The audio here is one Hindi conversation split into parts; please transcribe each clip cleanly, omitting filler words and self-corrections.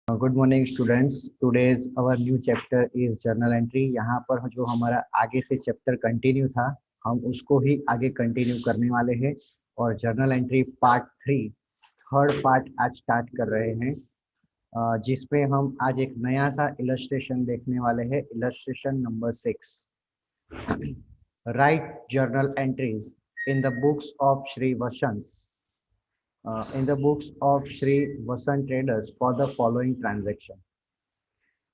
Good morning students. Today's our new chapter is journal entry. यहाँ पर जो हमारा आगे से चैप्टर कंटिन्यू था, हम उसको ही आगे कंटिन्यू करने वाले हैं और journal entry part 3 third part आज स्टार्ट कर रहे हैं, जिसमें हम आज एक नया सा इलस्ट्रेशन देखने वाले हैं। Illustration number 6, right journal entries in the books of Shri Vasant in the books of Shri Vasant Traders for the following transaction।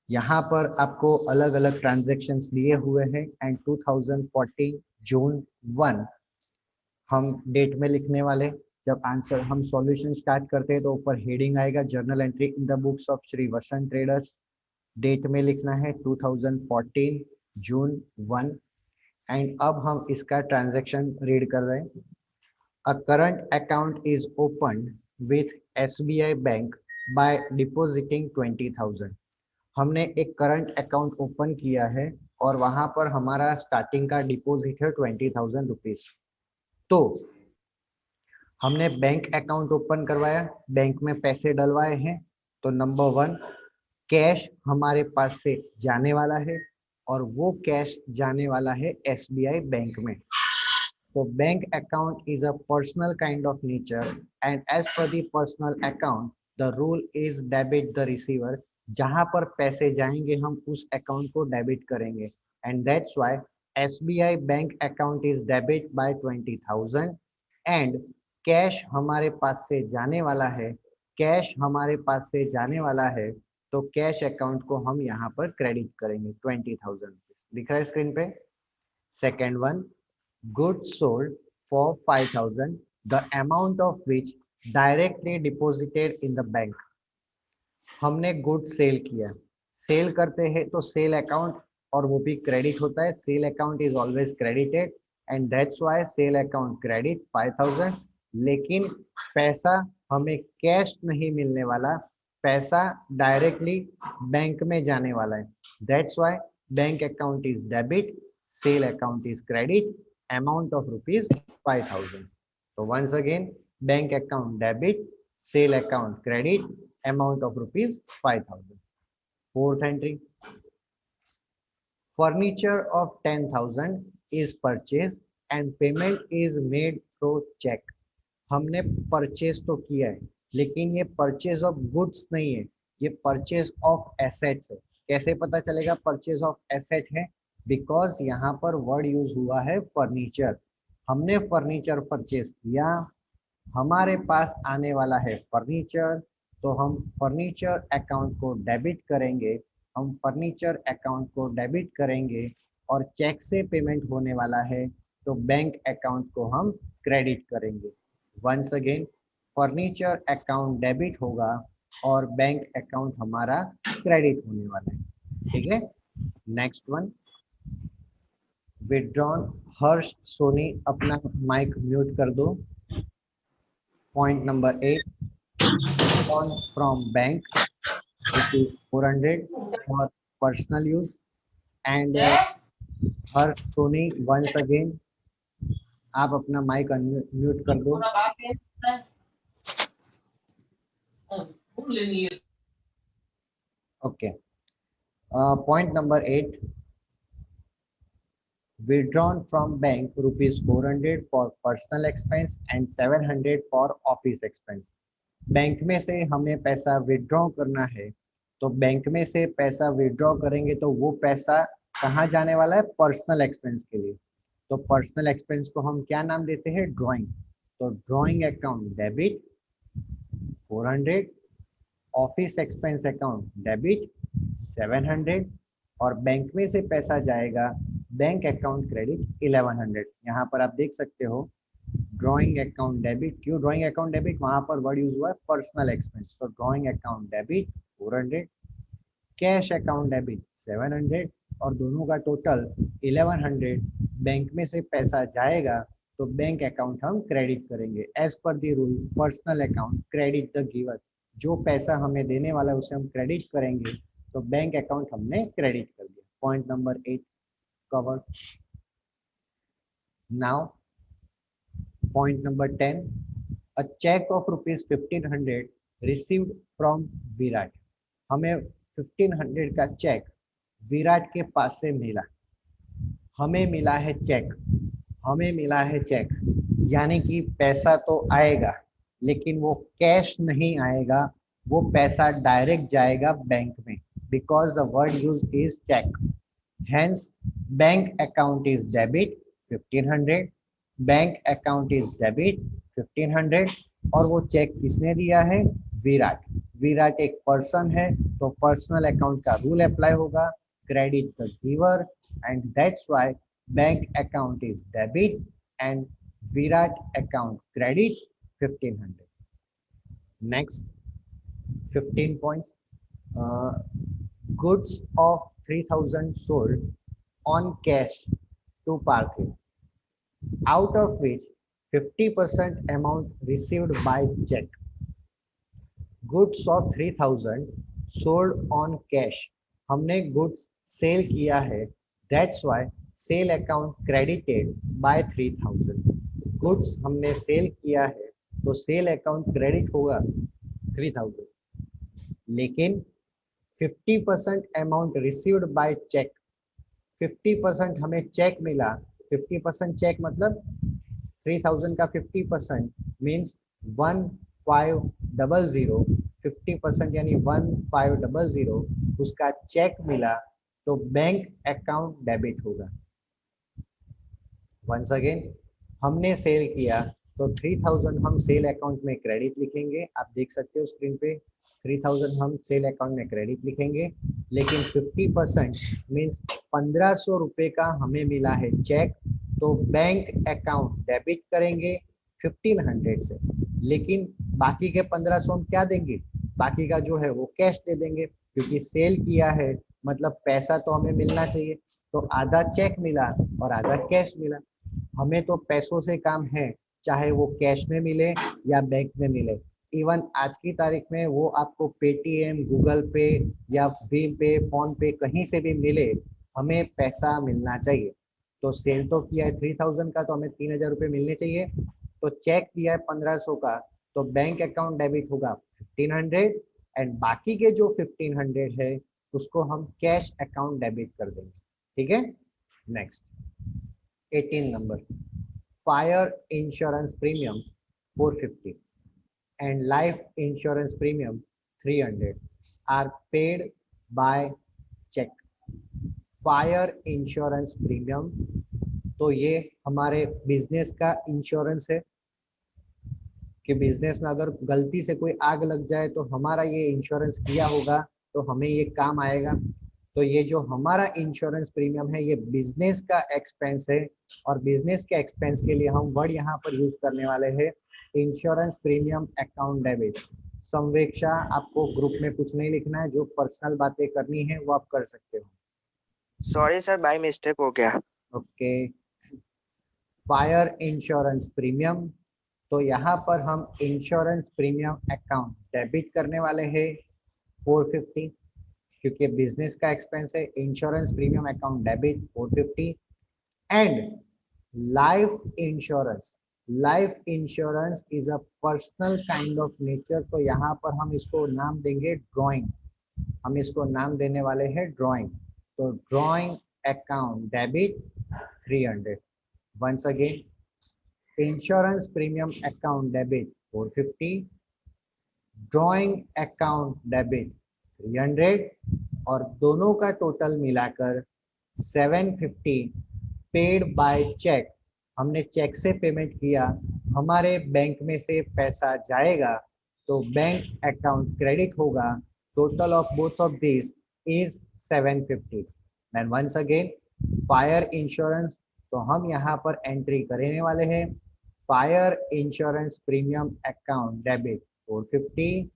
यहाँ पर आपको अलग अलग ट्रांजेक्शन्स दिए हुए हैं एंड 2014 जून 1 हम डेट में लिखने वाले। जब आंसर हम सॉल्यूशन स्टार्ट करते हैं तो ऊपर हेडिंग आएगा journal entry in the books of Shri Vasant traders. Date में लिखना है 2014 जून 1 एंड अब हम इसका ट्रांजेक्शन रीड कर रहे हैं। A current account is opened with SBI Bank by depositing 20,000। हमने एक करंट अकाउंट ओपन किया है और वहां पर हमारा स्टार्टिंग का डिपॉजिट है 20,000 रुपीज। तो हमने बैंक अकाउंट ओपन करवाया, बैंक में पैसे डलवाए हैं। तो नंबर 1, कैश हमारे पास से जाने वाला है और वो कैश जाने वाला है SBI बैंक में। So bank account is a personal kind of nature and as per the personal account the rule is debit the receiver। जहां पर पैसे जाएंगे हम उस अकाउंट को डेबिट करेंगे and that's why SBI bank account is debit by 20,000 and cash हमारे पास से जाने वाला है। कैश हमारे पास से जाने वाला है तो कैश अकाउंट को हम यहाँ पर क्रेडिट करेंगे 20,000 रुपीज। दिख रहा है स्क्रीन पे। Second one, goods sold for 5,000 the amount of which directly deposited in the bank। हमने गुड सेल किया। सेल करते हैं तो सेल अकाउंट और वो भी क्रेडिट होता है। Sale account is always credited and that's why cell account credit 5,000। लेकिन पैसा हमें कैश नहीं मिलने वाला, पैसा डायरेक्टली बैंक में जाने वाला है। That's why bank account is debit, sale account is credit, amount of rupees 5,000। So once again, bank account debit, sale account credit, amount of rupees 5,000। Fourth entry, furniture of 10,000 is purchased and payment is made through check। हमने परचेज तो किया है लेकिन ये परचेज ऑफ गुड्स नहीं है, ये परचेज ऑफ एसेट्स है। कैसे पता चलेगा परचेज ऑफ एसेट है? बिकॉज यहाँ पर वर्ड यूज हुआ है फर्नीचर। हमने फर्नीचर परचेज किया, हमारे पास आने वाला है फर्नीचर, तो हम फर्नीचर अकाउंट को डेबिट करेंगे। हम फर्नीचर अकाउंट को डेबिट करेंगे और चेक से पेमेंट होने वाला है तो बैंक अकाउंट को हम क्रेडिट करेंगे। Once again, furniture account debit होगा और बैंक अकाउंट हमारा क्रेडिट होने वाला है। ठीक है, next one, withdrawn. Harsh Soni अपना माइक म्यूट कर दो। Point number 8, withdrawn from bank 400 for personal use and Harsh Soni once again आप अपना माइक म्यूट कर दो। Okay, point number 8, withdrawn from bank rupees 400 for personal expense and 700 for office expense। Bank में से हमें पैसा विड्रॉ करना है तो बैंक में से पैसा विड्रॉ करेंगे तो वो पैसा कहाँ जाने वाला है? पर्सनल एक्सपेंस के लिए। तो पर्सनल एक्सपेंस को हम क्या नाम देते हैं? ड्रॉइंग। तो drawing account debit 400, office expense account debit 700 और बैंक में से पैसा जाएगा बैंक अकाउंट क्रेडिट 1100। यहाँ पर आप देख सकते हो ड्रॉइंग अकाउंट डेबिट। क्यों ड्रॉइंग अकाउंट डेबिट? वहां पर वर्ड यूज हुआ है पर्सनल एक्सपेंस। तो drawing account debit 400, cash account debit 700 और दोनों का टोटल 1100। बैंक में से पैसा जाएगा तो बैंक अकाउंट हम क्रेडिट करेंगे। As per the rule personal account credit the giver. जो पैसा हमें देने वाला है उसे हम क्रेडिट करेंगे तो बैंक अकाउंट हमने क्रेडिट कर दिया। Point number 8 covered। Now point number 10, a check of rupees 1,500 received from Virat। हमें 1500 का चेक विराट के पास से मिला, हमें मिला है चेक, हमें मिला है चेक, यानी कि पैसा तो आएगा लेकिन वो कैश नहीं आएगा, वो पैसा डायरेक्ट जाएगा बैंक में, because the word use is cheque. Hence bank account is debit 1500, bank account is debit 1500। और वो चेक किसने दिया है? विराट। विराट एक पर्सन है तो पर्सनल अकाउंट का रूल अप्लाई होगा, credit the giver, and that's why bank account is debit and Virat account credit 1500। Next 15 points. Goods of 3000 sold on cash to Parthiv, out of which 50% amount received by check. Goods of 3000 sold on cash. हमने goods sale किया है, that's why sale account credited by 3000. Goods हमने sale किया है तो sale account credit होगा 3000, लेकिन 50% अमाउंट रिसीव्ड बाय चेक, 50% हमें चेक मिला, 50% चेक मतलब 3000 का 50% मीन्स 1500, 50% यानी 1500 उसका चेक मिला तो बैंक अकाउंट डेबिट होगा। वंस अगेन हमने सेल किया तो 3000 हम सेल अकाउंट में क्रेडिट लिखेंगे, आप देख सकते हो स्क्रीन पे 3000 हम सेल अकाउंट में क्रेडिट लिखेंगे, लेकिन 50% मीन्स 1500 रुपए का हमें मिला है चेक तो बैंक अकाउंट डेबिट करेंगे 1500 से, लेकिन बाकी के 1500 हम क्या देंगे? बाकी का जो है वो कैश दे देंगे, क्योंकि सेल किया है मतलब पैसा तो हमें मिलना चाहिए, तो आधा चेक मिला और आधा कैश मिला। हमें तो पैसों से काम है, चाहे वो कैश में मिले या बैंक में मिले। इवन आज की तारीख में वो आपको पेटीएम, गूगल पे या भीम पे, फोन पे कहीं से भी मिले, हमें पैसा मिलना चाहिए। तो सेल तो किया है 3000 का तो हमें 3000 रुपये मिलने चाहिए, तो चेक किया है 1500 का तो बैंक अकाउंट डेबिट होगा 1500, एंड बाकी के जो 1500 है उसको हम कैश अकाउंट डेबिट कर देंगे। ठीक है, next 18 number, fire insurance premium 450 and life insurance premium 300 are paid by check. Fire insurance premium तो ये हमारे बिजनेस का इंश्योरेंस है कि बिजनेस में अगर गलती से कोई आग लग जाए तो हमारा ये इंश्योरेंस किया होगा तो हमें ये काम आएगा। तो ये जो हमारा इंश्योरेंस प्रीमियम है ये बिजनेस का एक्सपेंस है, और बिजनेस के एक्सपेंस के लिए हम वर्ड यहाँ पर यूज करने वाले हैं इंश्योरेंस प्रीमियम अकाउंट डेबिट। संवेक्षा आपको ग्रुप में कुछ नहीं लिखना है, जो पर्सनल बातें करनी है वो आप कर सकते हो। सॉरी सर, बाय मिस्टेक हो गया। ओके, फायर इंश्योरेंस प्रीमियम, तो यहाँ पर हम इंश्योरेंस प्रीमियम अकाउंट डेबिट करने वाले हैं 450, क्योंकि बिजनेस का एक्सपेंस है। Insurance premium account debit 450 and life insurance, life insurance is a personal kind of nature, तो यहाँ पर हम इसको नाम देंगे ड्राइंग, हम इसको नाम देने वाले हैं ड्राइंग। तो drawing account debit 300। Once again insurance premium account debit 450, drawing account debit 300, और दोनों का टोटल मिलाकर 750 पेड बाय चेक। हमने चेक से पेमेंट किया, हमारे बैंक में से पैसा जाएगा तो बैंक अकाउंट क्रेडिट होगा। Total of both of this is 750। And once again fire insurance, तो हम यहाँ पर एंट्री करने वाले हैं fire insurance premium account debit 450,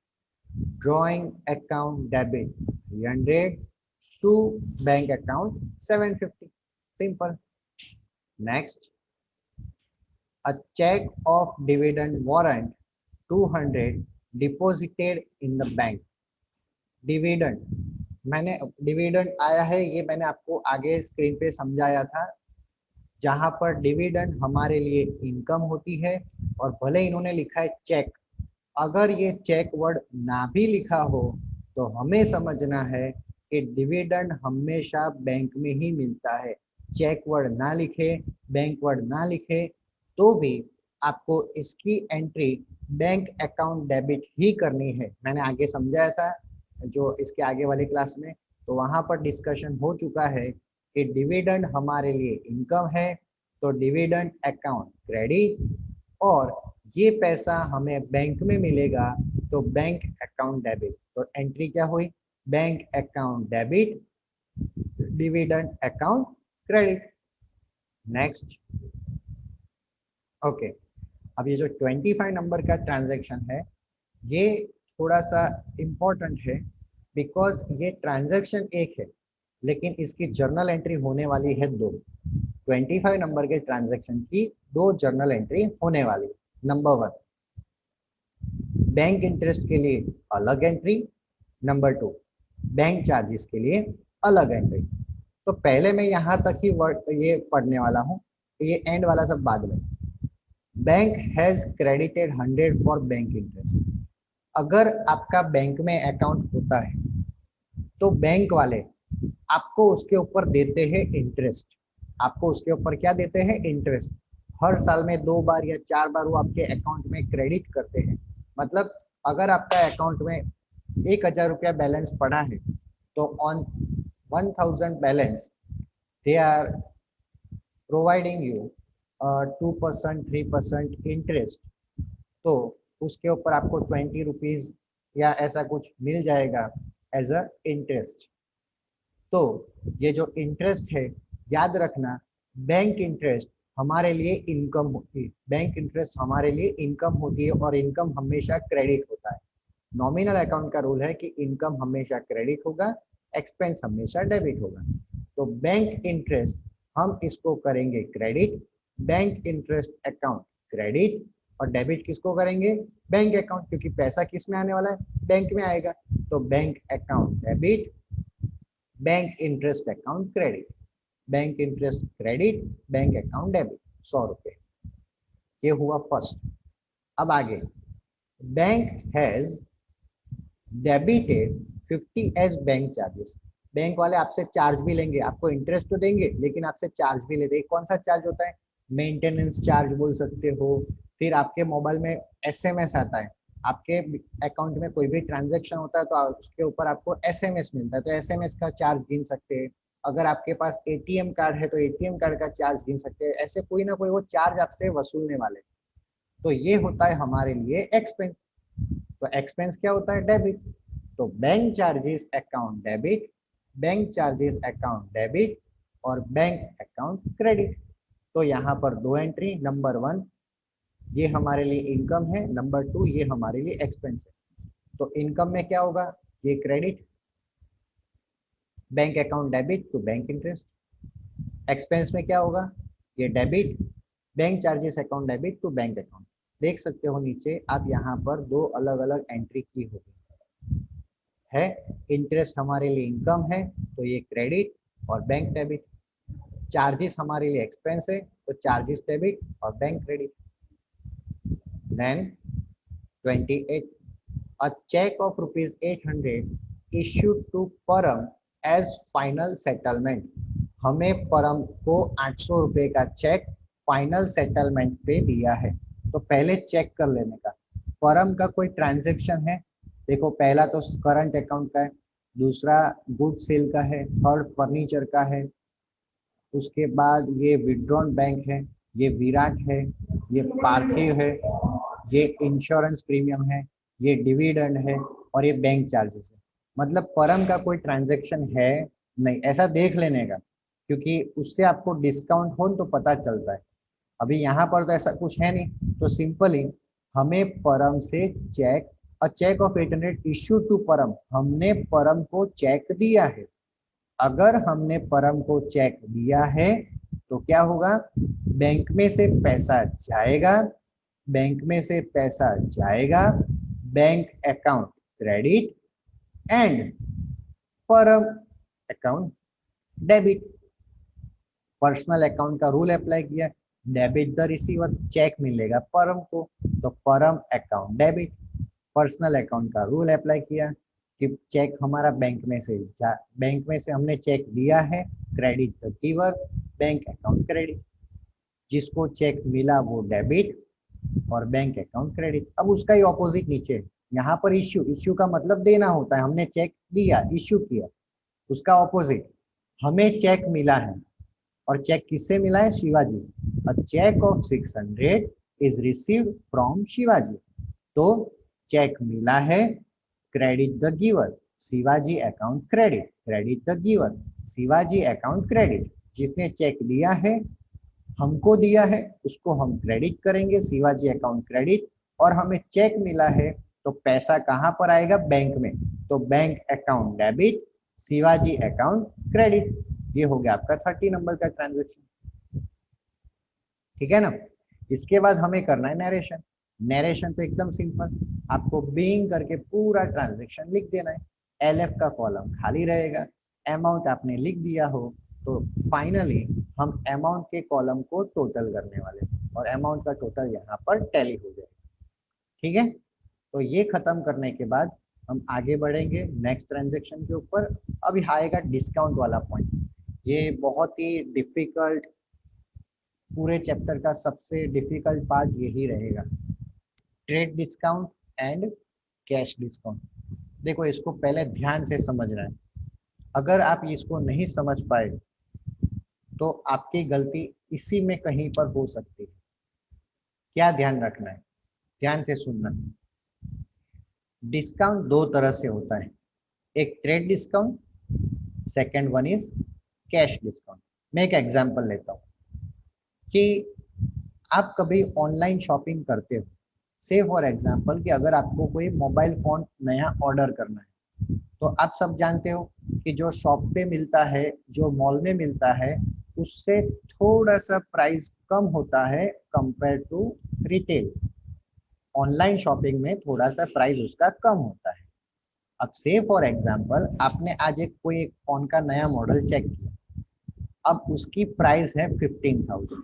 drawing account debit 300 to bank account 750. Simple. Next, a check of dividend warrant 200 deposited in the bank. Dividend, मैंने डिविडेंड आया है ये मैंने आपको आगे स्क्रीन पे समझाया था, जहां पर डिविडेंड हमारे लिए इनकम होती है, और भले इन्होंने लिखा है चेक, अगर ये चेक वर्ड ना भी लिखा हो तो हमें समझना है कि डिविडेंड हमेशा बैंक में ही मिलता है। चेक वर्ड ना लिखे, बैंक वर्ड ना लिखे, तो भी आपको इसकी एंट्री बैंक अकाउंट डेबिट ही करनी है। मैंने आगे समझाया था जो इसके आगे वाली क्लास में, तो वहां पर डिस्कशन हो चुका है कि डिविडेंड हमारे लिए इनकम है, तो डिविडेंड अकाउंट क्रेडिट, और ये पैसा हमें बैंक में मिलेगा तो बैंक अकाउंट डेबिट। तो एंट्री क्या हुई? Bank account debit, dividend account credit. Next, okay. अब ये जो 25 नंबर का ट्रांजैक्शन है, ये थोड़ा सा इम्पोर्टेंट है, बिकॉज ये ट्रांजैक्शन एक है लेकिन इसकी जर्नल एंट्री होने वाली है दो। 25 नंबर के ट्रांजैक्शन की दो जर्नल एंट्री होने वाली। नंबर 1, बैंक इंटरेस्ट के लिए अलग एंट्री। नंबर 2, बैंक चार्जेस के लिए अलग एंट्री। तो पहले मैं यहाँ तक ही वर्ड ये पढ़ने वाला हूँ, ये एंड वाला सब बाद में। Bank has credited 100 for bank interest. अगर आपका बैंक में अकाउंट होता है तो बैंक वाले आपको उसके ऊपर देते हैं इंटरेस्ट। आपको उसके ऊपर क्या देते हैं? इंटरेस्ट। हर साल में 2 बार या 4 बार वो आपके अकाउंट में क्रेडिट करते हैं। मतलब अगर आपका अकाउंट में 1000 रुपया बैलेंस पड़ा है तो on 1000 balance they are providing you 2% 3% interest. तो उसके ऊपर आपको 20 रुपीज या ऐसा कुछ मिल जाएगा एज अ इंटरेस्ट। तो ये जो इंटरेस्ट है, याद रखना, बैंक इंटरेस्ट हमारे लिए इनकम होती है। बैंक इंटरेस्ट हमारे लिए इनकम होती है और इनकम हमेशा क्रेडिट होता है। नॉमिनल अकाउंट का रूल है कि इनकम हमेशा क्रेडिट होगा, एक्सपेंस हमेशा डेबिट होगा। तो बैंक इंटरेस्ट हम इसको करेंगे credit, bank interest account credit, और डेबिट किसको करेंगे? बैंक अकाउंट, क्योंकि पैसा किस में आने वाला है? बैंक में आएगा। तो bank account debit, bank interest account credit, bank interest credit, bank account debit, 100 रुपए। ये हुआ फर्स्ट। अब आगे, bank has debited 50 as bank charges. Bank वाले आपसे चार्ज भी लेंगे, आपको इंटरेस्ट तो देंगे लेकिन आपसे चार्ज भी लेते हैं। कौन सा चार्ज होता है? मेंटेनेंस चार्ज बोल सकते हो। फिर आपके मोबाइल में एसएमएस आता है, आपके अकाउंट में कोई भी ट्रांजैक्शन होता है तो उसके ऊपर आपको एसएमएस मिलता है, तो एसएमएस का चार्ज गिन सकते हैं। अगर आपके पास एटीएम कार्ड है तो एटीएम कार्ड का चार्ज गिन सकते हैं। ऐसे कोई ना कोई वो चार्ज आपसे वसूलने वाले। तो ये होता है हमारे लिए एक्सपेंस। तो एक्सपेंस क्या होता है? डेबिट। तो bank charges account debit, bank charges account debit, और बैंक अकाउंट क्रेडिट। तो यहाँ पर दो एंट्री, नंबर 1 ये हमारे लिए इनकम है, नंबर 2 ये हमारे लिए एक्सपेंस है। तो इनकम में क्या होगा? ये credit, bank account debit to bank interest. Expense में क्या होगा? ये debit, bank charges account debit to bank account. देख सकते हो नीचे आप यहाँ पर दो अलग अलग एंट्री की होगी है। इंटरेस्ट हमारे लिए इनकम है तो ये क्रेडिट और बैंक डेबिट। चार्जेस हमारे लिए एक्सपेंस है तो चार्जेस डेबिट और bank credit. Then 28, a check of rupees 800 issued to परम as final settlement। हमें परम को 800 रुपए का चेक फाइनल सेटलमेंट पे दिया है। तो पहले चेक कर लेने का, परम का कोई ट्रांजैक्शन है? देखो, पहला तो करंट अकाउंट का है, दूसरा गुड सेल का है, थर्ड फर्नीचर का है, उसके बाद ये विड्रॉन बैंक है, ये विराट है, ये पार्थिव है, ये इंश्योरेंस प्रीमियम है, ये डिविडेंड है, और ये बैंक चार्जेस है। मतलब परम का कोई ट्रांजैक्शन है नहीं, ऐसा देख लेने का, क्योंकि उससे आपको डिस्काउंट हो तो पता चलता है। अभी यहाँ पर तो ऐसा कुछ है नहीं, तो सिंपली हमें परम से cheque, a cheque of 800 issue to Param, हमने परम को चेक दिया है। अगर हमने परम को चेक दिया है तो क्या होगा? बैंक में से पैसा जाएगा, बैंक में से पैसा जाएगा, बैंक अकाउंट क्रेडिट एंड परम अकाउंट डेबिट। पर्सनल अकाउंट का रूल अप्लाई किया, डेबिट द रिसीवर, चेक मिलेगा परम को, तो परम अकाउंट डेबिट। पर्सनल अकाउंट का रूल अप्लाई किया, कि चेक हमारा बैंक में से हमने चेक दिया है, credit the giver, bank account credit. जिसको चेक मिला वो डेबिट और बैंक अकाउंट क्रेडिट। अब उसका ही ऑपोजिट नीचे है। यहाँ पर इश्यू का मतलब देना होता है, हमने चेक दिया, इश्यू किया। उसका ऑपोजिट, हमें चेक मिला है, और चेक किससे मिला है? Shivaji. A cheque of 600 is received from Shivaji. तो चेक मिला है, credit the giver, Shivaji account credit, credit the giver, Shivaji account credit. जिसने चेक दिया है, हमको दिया है, उसको हम क्रेडिट करेंगे, शिवाजी अकाउंट क्रेडिट। और हमें चेक मिला है, तो पैसा कहाँ पर आएगा? बैंक में। तो bank account debit, Shivaji account credit. ये हो गया आपका 30 नंबर का ट्रांजेक्शन। ठीक है ना? इसके बाद हमें करना है नरेशन। नरेशन तो एकदम सिंपल, आपको बीइंग करके पूरा ट्रांजेक्शन लिख देना है। एलएफ का कॉलम खाली रहेगा, अमाउंट आपने लिख दिया हो, तो फाइनली हम अमाउंट के कॉलम को टोटल करने वाले हैं, और अमाउंट का टोटल यहाँ पर टैली हो जाएगा। ठीक है? तो ये खत्म करने के बाद हम आगे बढ़ेंगे नेक्स्ट ट्रांजेक्शन के ऊपर। अभी आएगा डिस्काउंट वाला पॉइंट। ये बहुत ही डिफिकल्ट, पूरे चैप्टर का सबसे डिफिकल्ट पार्ट यही रहेगा, trade discount and cash discount. देखो, इसको पहले ध्यान से समझना है। अगर आप इसको नहीं समझ पाए तो आपकी गलती इसी में कहीं पर हो सकती है। क्या ध्यान रखना है? ध्यान से सुनना। डिस्काउंट दो तरह से होता है, एक trade discount, second one is cash discount. मैं एक एग्जांपल लेता हूँ कि आप कभी ऑनलाइन शॉपिंग करते हो। से फॉर एग्जांपल कि अगर आपको कोई मोबाइल फोन नया ऑर्डर करना है, तो आप सब जानते हो कि जो शॉप पे मिलता है, जो मॉल में मिलता है, उससे थोड़ा सा प्राइस कम होता है compare to retail. Online shopping में थोड़ा सा प्राइस उसका कम होता है। अब से फॉर एग्जांपल आपने आज एक फोन का नया मॉडल चेक किया, अब उसकी प्राइस है 15,000।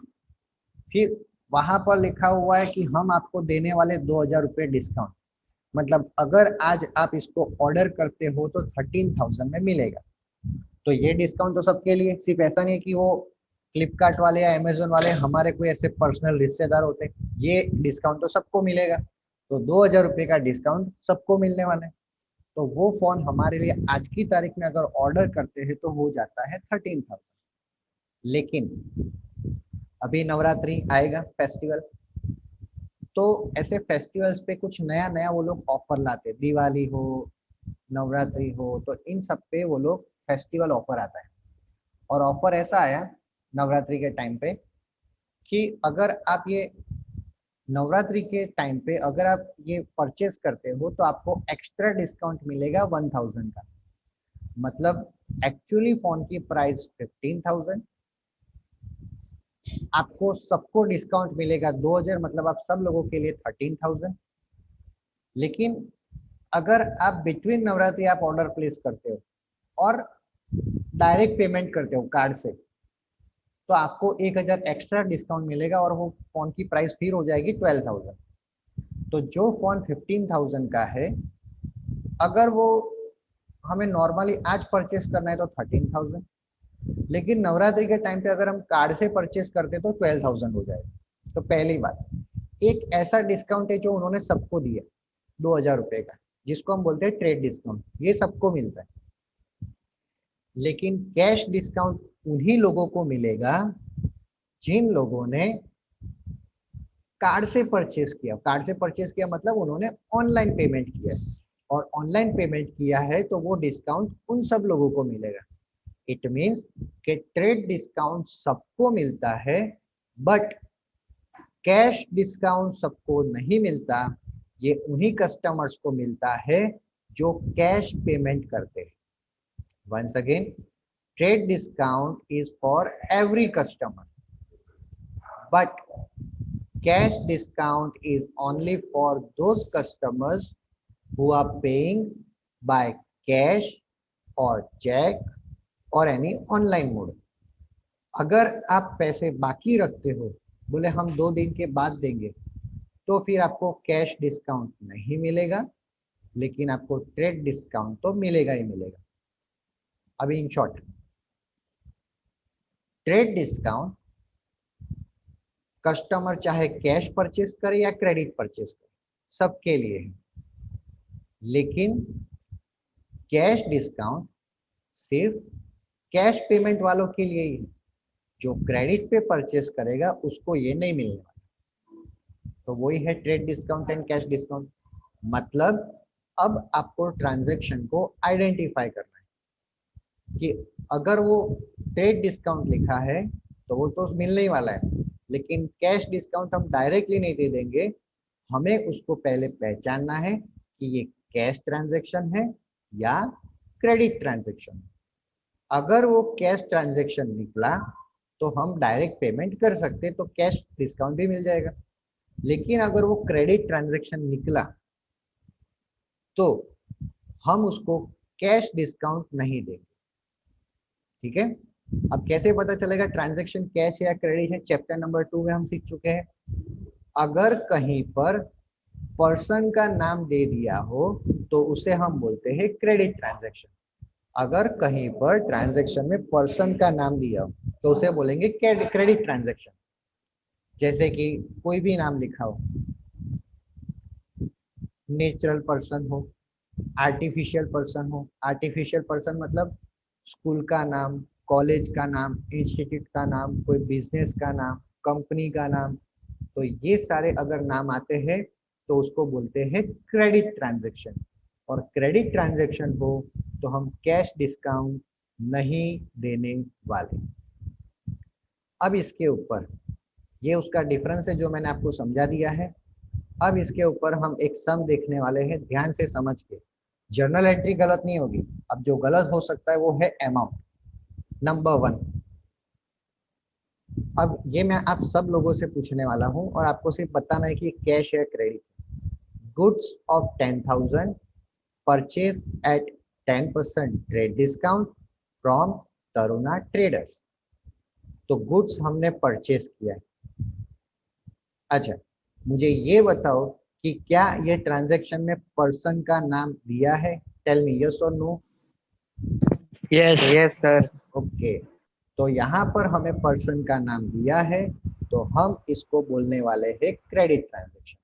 फिर वहां पर लिखा हुआ है कि हम आपको देने वाले 2,000 रुपये डिस्काउंट। मतलब अगर आज आप इसको ऑर्डर करते हो तो 13,000 में मिलेगा। तो ये डिस्काउंट तो सबके लिए, सिर्फ ऐसा नहीं है कि वो फ्लिपकार्ट वाले या अमेजोन वाले हमारे कोई ऐसे पर्सनल रिश्तेदार होते। ये डिस्काउंट तो सबको मिलेगा। तो 2,000 रुपये का डिस्काउंट सबको मिलने वाला है। तो वो फोन हमारे लिए आज की तारीख में अगर ऑर्डर करते हैं तो हो जाता है 13,000। लेकिन अभी नवरात्रि आएगा, फेस्टिवल, तो ऐसे फेस्टिवल्स पे कुछ नया नया वो लोग ऑफर लाते हैं। दिवाली हो, नवरात्रि हो, तो इन सब पे वो लोग फेस्टिवल ऑफर आता है। और ऑफर ऐसा आया नवरात्रि के टाइम पे कि अगर आप ये नवरात्रि के टाइम पे अगर आप ये परचेस करते हो तो आपको एक्स्ट्रा डिस्काउंट मिलेगा 1,000 का। मतलब एक्चुअली फोन की प्राइस 15,000, आपको सबको डिस्काउंट मिलेगा 2,000, मतलब आप सब लोगों के लिए 13,000। लेकिन अगर आप बिटवीन नवरात्रि आप ऑर्डर प्लेस करते हो और डायरेक्ट पेमेंट करते हो कार्ड से, तो आपको 1,000 एक्स्ट्रा डिस्काउंट मिलेगा और वो फोन की प्राइस फिर हो जाएगी 12,000। तो जो फोन 15,000 का है, अगर वो हमें नॉर्मली आज परचेस करना है तो 13,000, लेकिन नवरात्रि के टाइम पे अगर हम कार्ड से परचेस करते तो 12,000 हो जाएगा। तो पहली बात, एक ऐसा डिस्काउंट है जो उन्होंने सबको दिया 2,000 रुपये का, जिसको हम बोलते हैं ट्रेड डिस्काउंट, ये सबको मिलता है। लेकिन कैश डिस्काउंट उन्हीं लोगों को मिलेगा जिन लोगों ने कार्ड से परचेस किया। कार्ड से परचेस किया मतलब उन्होंने ऑनलाइन पेमेंट किया, और ऑनलाइन पेमेंट किया है तो वो डिस्काउंट उन सब लोगों को मिलेगा। इट मीन्स कि ट्रेड डिस्काउंट सबको मिलता है, बट कैश डिस्काउंट सबको नहीं मिलता। ये उन्हीं कस्टमर्स को मिलता है जो कैश पेमेंट करते हैं। Once again, trade discount is for every customer, but cash discount is only for those customers who are paying by cash or check or any online mode. अगर आप पैसे बाकी रखते हो, बोले हम 2 दिन के बाद देंगे, तो फिर आपको कैश डिस्काउंट नहीं मिलेगा। लेकिन आपको ट्रेड डिस्काउंट तो मिलेगा ही मिलेगा। अभी in short, trade discount customer चाहे कैश परचेस करे या क्रेडिट परचेस करे, सबके लिए है। लेकिन कैश डिस्काउंट सिर्फ कैश पेमेंट वालों के लिए ही है। जो क्रेडिट पे परचेस करेगा उसको ये नहीं मिलने वाला। तो वही है trade discount and cash discount. मतलब अब आपको ट्रांजैक्शन को आइडेंटिफाई करना है कि अगर वो ट्रेड डिस्काउंट लिखा है तो वो तो मिलने ही वाला है, लेकिन कैश डिस्काउंट हम डायरेक्टली नहीं दे देंगे। हमें उसको पहले पहचानना है कि ये कैश ट्रांजैक्शन है या क्रेडिट ट्रांजैक्शन। अगर वो कैश ट्रांजैक्शन निकला तो हम डायरेक्ट पेमेंट कर सकते, तो कैश डिस्काउंट भी मिल जाएगा। लेकिन अगर वो क्रेडिट ट्रांजैक्शन निकला तो हम उसको कैश डिस्काउंट नहीं देंगे। ठीक है, अब कैसे पता चलेगा ट्रांजैक्शन कैश या क्रेडिट है? चैप्टर नंबर 2 में हम सीख चुके हैं। अगर कहीं पर पर्सन का नाम दे दिया हो तो उसे हम बोलते हैं क्रेडिट ट्रांजैक्शन। अगर कहीं पर ट्रांजैक्शन में पर्सन का नाम दिया हो तो उसे बोलेंगे क्रेडिट ट्रांजैक्शन। जैसे कि कोई भी नाम लिखा हो, नेचुरल पर्सन हो, आर्टिफिशियल पर्सन हो। आर्टिफिशियल पर्सन मतलब स्कूल का नाम, कॉलेज का नाम, इंस्टीट्यूट का नाम, कोई बिजनेस का नाम, कंपनी का नाम। तो ये सारे अगर नाम आते हैं तो उसको बोलते हैं क्रेडिट ट्रांजैक्शन। और क्रेडिट ट्रांजैक्शन हो तो हम कैश डिस्काउंट नहीं देने वाले। अब इसके ऊपर ये उसका डिफरेंस है जो मैंने आपको समझा दिया है। अब इसके ऊपर हम एक सम देखने वाले हैं, ध्यान से समझ के। जर्नल एंट्री गलत नहीं होगी। अब जो गलत हो सकता है वो है अमाउंट नंबर 1। अब ये मैं आप सब लोगों से पूछने वाला हूं और आपको सिर्फ बताना है कि कैश है credit. Goods of 10,000 purchase at 10% trade discount from Taruna traders. तो गुड्स हमने परचेज किया है। अच्छा, मुझे ये बताओ कि क्या ये ट्रांजैक्शन में पर्सन का नाम दिया है? टेल मी यस और नो। Yes sir. ओके, तो यहाँ पर हमें पर्सन का नाम दिया है तो हम इसको बोलने वाले हैं क्रेडिट ट्रांजैक्शन।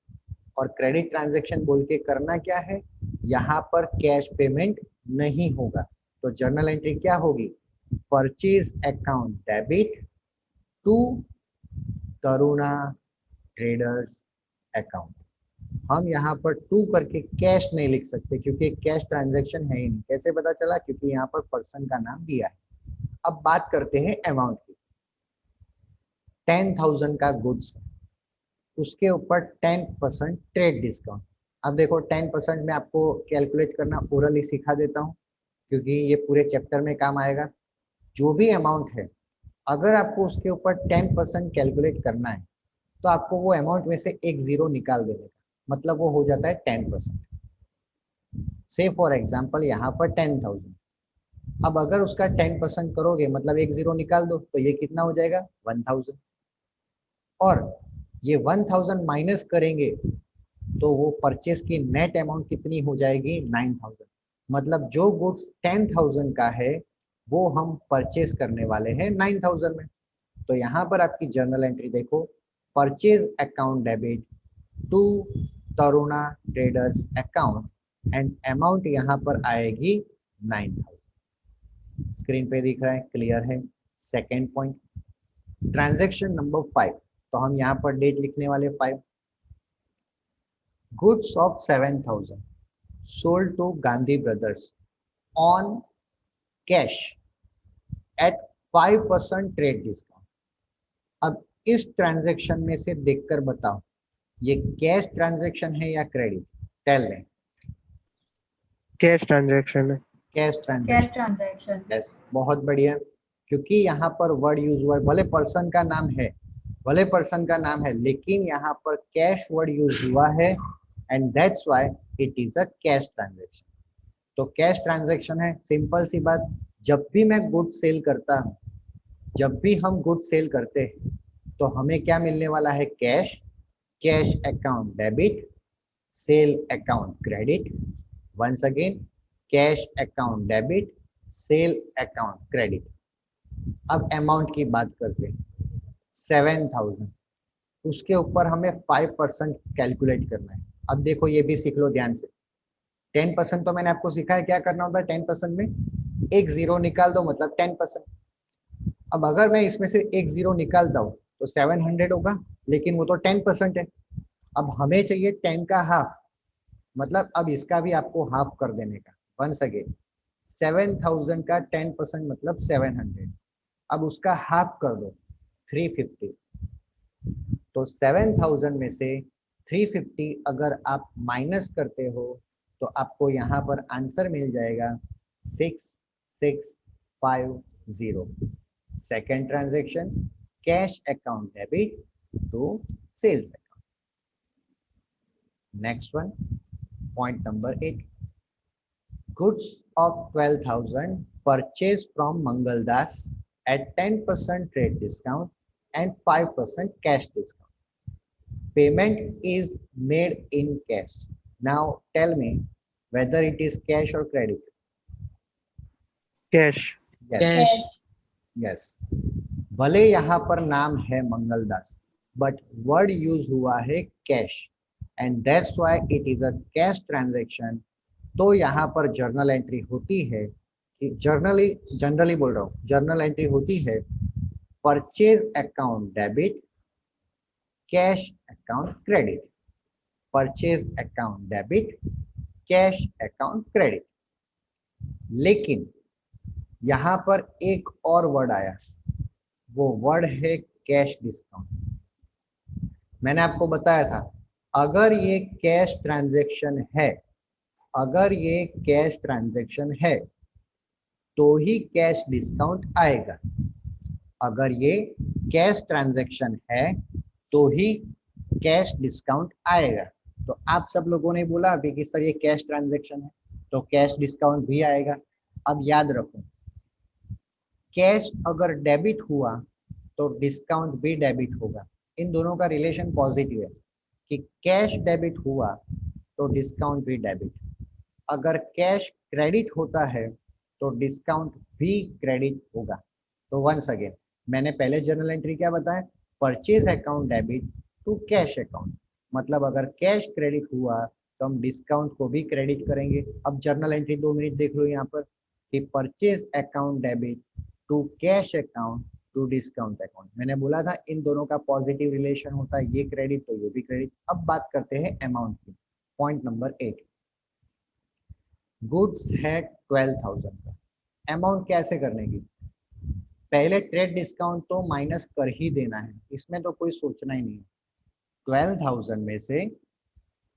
और क्रेडिट ट्रांजैक्शन बोल के करना क्या है? यहाँ पर कैश पेमेंट नहीं होगा। तो जर्नल एंट्री क्या होगी? Purchase account debit to Taruna traders account. हम यहाँ पर टू करके कैश नहीं लिख सकते क्योंकि कैश ट्रांजैक्शन है ही नहीं। कैसे पता चला? क्योंकि यहाँ पर पर्सन का नाम दिया है। अब बात करते हैं अमाउंट की। 10,000 का गुड्स, उसके ऊपर 10% ट्रेड डिस्काउंट। अब देखो 10% में आपको कैलकुलेट करना ओरली सिखा देता हूँ क्योंकि ये पूरे चैप्टर में काम आएगा। जो भी अमाउंट है अगर आपको उसके ऊपर 10% कैलकुलेट करना है तो आपको वो अमाउंट में से एक जीरो निकाल देने का, मतलब वो हो जाता है 10%। से फॉर एग्जाम्पल यहाँ पर 10,000। अब अगर उसका 10% करोगे मतलब एक जीरो निकाल दो तो ये कितना हो जाएगा? 1,000। और ये 1,000 माइनस करेंगे तो वो परचेस की नेट अमाउंट कितनी हो जाएगी? 9,000। मतलब जो गुड्स 10,000 का है वो हम परचेस करने वाले हैं 9,000 में। तो यहाँ पर आपकी जर्नल एंट्री देखो, purchase account debit to Taruna traders account and amount यहाँ पर आएगी 9,000। स्क्रीन पे दिख रहा है, क्लियर है। Second point, transaction number 5। तो हम यहाँ पर डेट लिखने वाले 5। Goods of 7,000 sold to Gandhi brothers on cash at 5% trade discount. अब इस ट्रांजैक्शन में से देखकर बताओ ये कैश ट्रांजैक्शन है या क्रेडिट? टेल लें। कैश ट्रांजैक्शन है। Cash transaction. यस, बहुत बढ़िया। क्योंकि यहाँ पर वर्ड यूज हुआ है, भले पर्सन का नाम है, भले पर्सन का नाम है, लेकिन यहाँ पर कैश वर्ड यूज हुआ है and that's why it is a cash transaction. तो कैश ट्रांजैक्शन है, सिंपल सी बात। जब भी मैं गुड सेल करता हूँ, जब भी हम गुड सेल करते हैं तो हमें क्या मिलने वाला है? Cash. Cash account debit, sale account credit. Once again, cash account debit, sale account credit. अब अमाउंट की बात करते हैं, 7,000, उसके ऊपर हमें 5% कैलकुलेट करना है। अब देखो ये भी सीख लो ध्यान से। 10% तो मैंने आपको सिखाया क्या करना होता है। 10% में एक जीरो निकाल दो, मतलब 10%। अब अगर मैं इसमें से एक जीरो निकालता हूँ तो 700 होगा, लेकिन वो तो 10% है। अब हमें चाहिए 10 का हाफ, मतलब अब इसका भी आपको हाफ कर देने का। वंस अगेन, 7,000 का 10% मतलब 700। अब उसका हाफ कर दो, 350। तो 7,000 में से 350 अगर आप माइनस करते हो तो आपको यहाँ पर आंसर मिल जाएगा 6650। Second transaction, cash account debit to sales account. Next one, point number 8, goods of 12,000 purchased from Mangaldas at 10% trade discount and 5% cash discount. Payment is made in cash. Now tell me whether it is cash or credit. Cash. Yes. Cash. Yes. भले यहाँ पर नाम है मंगलदास, बट वर्ड यूज हुआ है cash, and that's why it is a cash transaction. तो यहाँ पर जर्नल एंट्री होती है कि जनरली बोल रहा हूँ, जर्नल एंट्री होती है purchase account debit, cash account credit. Purchase account debit, cash account credit. लेकिन यहाँ पर एक और वर्ड आया, वो वर्ड है कैश डिस्काउंट। मैंने आपको बताया था अगर ये कैश ट्रांजैक्शन है, अगर ये कैश ट्रांजैक्शन है तो ही कैश डिस्काउंट आएगा। अगर ये कैश ट्रांजैक्शन है तो ही कैश डिस्काउंट आएगा। तो आप सब लोगों ने बोला अभी कि सर ये कैश ट्रांजैक्शन है तो कैश डिस्काउंट भी आएगा। अब याद रखो, कैश अगर डेबिट हुआ तो डिस्काउंट भी डेबिट होगा। इन दोनों का रिलेशन पॉजिटिव है कि कैश डेबिट हुआ तो डिस्काउंट भी डेबिट। अगर कैश क्रेडिट होता है तो डिस्काउंट भी क्रेडिट होगा। तो वंस अगेन, मैंने पहले जर्नल एंट्री क्या बताया, purchase account debit to cash account, मतलब अगर कैश क्रेडिट हुआ तो हम डिस्काउंट को भी क्रेडिट करेंगे। अब जर्नल एंट्री 2 मिनट देख लो यहाँ पर कि purchase account debit to cash account to discount account. मैंने बोला था इन दोनों का पॉजिटिव रिलेशन होता है, ये क्रेडिट तो ये भी क्रेडिट। अब बात करते हैं अमाउंट की। पॉइंट नंबर 8, गुड्स है 12,000 का, अमाउंट कैसे करने की। पहले ट्रेड डिस्काउंट तो माइनस कर ही देना है, इसमें तो कोई सोचना ही नहीं है। 12,000 में से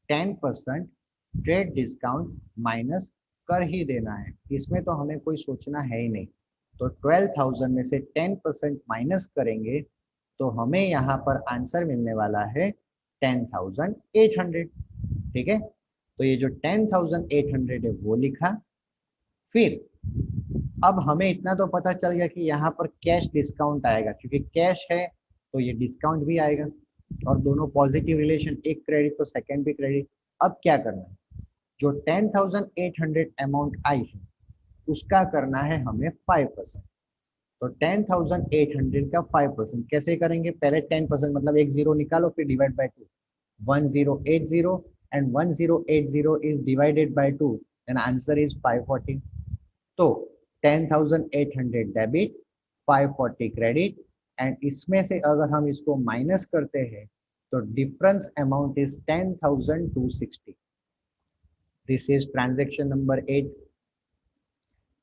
10% ट्रेड डिस्काउंट माइनस कर ही देना है, इसमें तो हमें कोई सोचना है ही नहीं। तो 12,000 में से 10% माइनस करेंगे तो हमें यहाँ पर आंसर मिलने वाला है 10,800। ठीक है, तो ये जो 10,800 है वो लिखा। फिर अब हमें इतना तो पता चल गया कि यहाँ पर कैश डिस्काउंट आएगा, क्योंकि कैश है तो ये डिस्काउंट भी आएगा और दोनों पॉजिटिव रिलेशन, एक क्रेडिट तो सेकंड भी क्रेडिट। अब क्या करना है, जो 10,800 अमाउंट आई है उसका करना है हमें 5%। तो 10,800 का 5% कैसे करेंगे, पहले 10% मतलब एक जीरो निकालो फिर divide by 2, 1080 and 1080 is divided by 2, then answer is 540। तो 10,800 डेबिट, 540 क्रेडिट, एंड इसमें से अगर हम इसको माइनस करते हैं तो difference amount is 10,260। This is transaction number 8।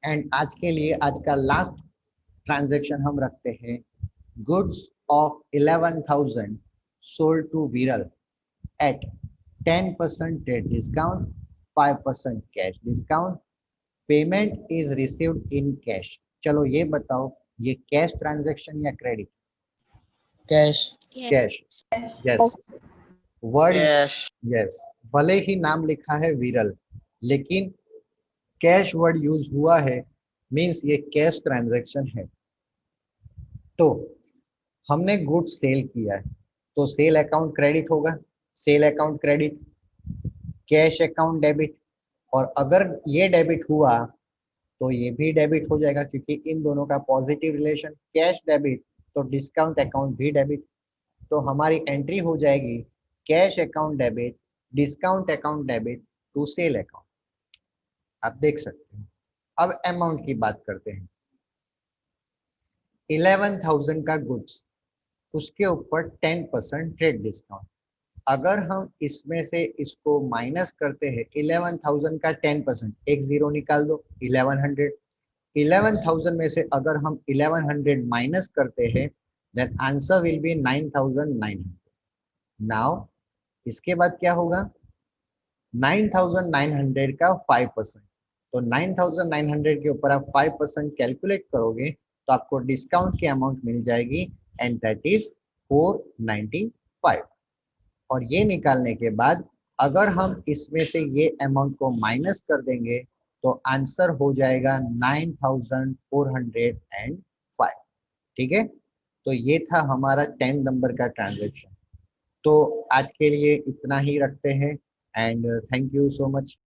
And आज के लिए आज का लास्ट ट्रांजेक्शन हम रखते हैं, goods of 11,000 sold to Viral at 10% trade discount, 5% cash discount, payment is received in cash. चलो ये बताओ, ये कैश ट्रांजैक्शन या credit? Cash. Cash. Yes, word cash. Yes, भले ही नाम लिखा है विरल लेकिन कैश वर्ड यूज हुआ है, मींस ये कैश ट्रांजैक्शन है। तो हमने गुड्स सेल किया है तो सेल अकाउंट क्रेडिट होगा, cell account credit, cash account debit, और अगर ये डेबिट हुआ तो ये भी डेबिट हो जाएगा, क्योंकि इन दोनों का पॉजिटिव रिलेशन, कैश डेबिट तो डिस्काउंट अकाउंट भी डेबिट। तो हमारी एंट्री हो जाएगी cash account debit, discount account debit to sale account. आप देख सकते हैं। अब अमाउंट की बात करते हैं। 11,000 का गुड्स, उसके ऊपर 10% ट्रेड डिस्काउंट। अगर हम इसमें से इसको माइनस करते हैं 11,000 का 10%, एक जीरो निकाल दो, 1100। 11,000 में से अगर हम 1100 माइनस करते हैं then answer will be 9,900। Now इसके बाद क्या होगा, 9,900 का 5%, तो 9,900 के ऊपर आप 5% कैलकुलेट करोगे तो आपको डिस्काउंट की अमाउंट मिल जाएगी एंड दैट इज 495। और ये निकालने के बाद अगर हम इसमें से ये अमाउंट को माइनस कर देंगे तो आंसर हो जाएगा 9,405। ठीक है, तो ये था हमारा 10 नंबर का ट्रांजैक्शन। तो आज के लिए इतना ही रखते हैं and thank you so much.